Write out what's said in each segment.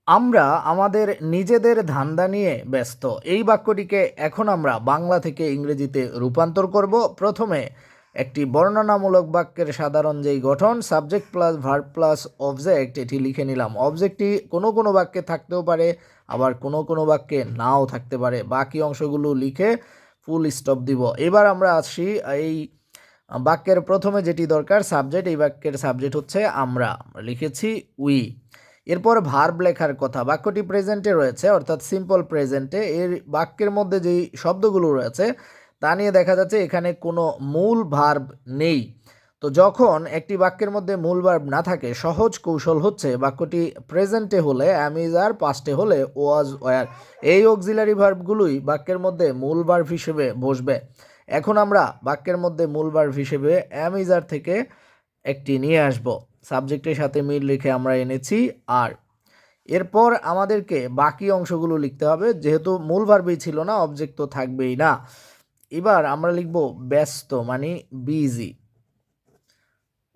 আমরা আমাদের নিজেদের ধান্দা নিয়ে ব্যস্ত। এই বাক্যটিকে এখন আমরা বাংলা থেকে ইংরেজিতে রূপান্তর করব। প্রথমে একটি বর্ণনামূলক বাক্যের সাধারণ যেই গঠন, subject plus verb plus object, এটি লিখে নিলাম। অবজেক্টটি কোনো কোনো বাক্যে থাকতেও পারে, আবার কোনো কোনো বাক্যে নাও থাকতে পারে। বাকি অংশগুলো লিখে ফুল স্টপ দিব। এবার আমরা আসি এই বাক্যের প্রথমে যেটি দরকার, সাবজেক্ট। এই বাক্যের সাবজেক্ট হচ্ছে আমরা লিখেছি উই। এরপর ভার্ব লেখার কথা। বাক্যটি প্রেজেন্টে রয়েছে, অর্থাৎ সিম্পল প্রেজেন্টে। এর বাক্যের মধ্যে যেই শব্দগুলো রয়েছে তা নিয়ে দেখা যাচ্ছে এখানে কোনো মূল ভার্ব নেই। তো যখন একটি বাক্যের মধ্যে মূল ভার্ব না থাকে, সহজ কৌশল হচ্ছে বাক্যটি প্রেজেন্টে হলে অ্যাম ইজ আর, পাস্টে হলে ওয়াজ ওয়ার, এই অক্সিলারি ভার্বগুলোই বাক্যের মধ্যে মূল ভার্ব হিসেবে বসবে। এখন আমরা বাক্যের মধ্যে মূল ভার্ব হিসেবে অ্যাম ইজ আর থেকে একটি নিয়ে আসব। সাবজেক্টের সাথে মিল রেখে আমরা এনেছি আর। এরপর আমাদেরকে বাকি অংশগুলো লিখতে হবে, যেহেতু মূল ভার্বই ছিল না, অবজেক্ট তো থাকবেই না। এবার আমরা লিখব ব্যস্ত, মানে বিজি।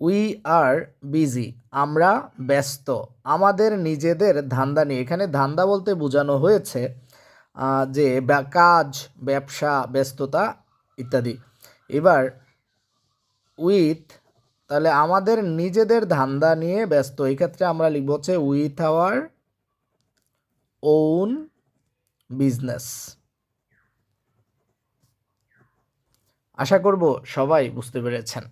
উই আর বিজি, আমরা ব্যস্ত আমাদের নিজেদের ধান্দা নিয়ে। এখানে ধান্দা বলতে বোঝানো হয়েছে যে কাজ, ব্যবসা, ব্যস্ততা ইত্যাদি। এবার উইথ, তাহলে আমাদের নিজেদের ধান্দা নিয়ে ব্যস্ত, এই ক্ষেত্রে আমরা লিখব হচ্ছে উইথ আওয়ার ওন বিজনেস। আশা করব সবাই বুঝতে পেরেছেন।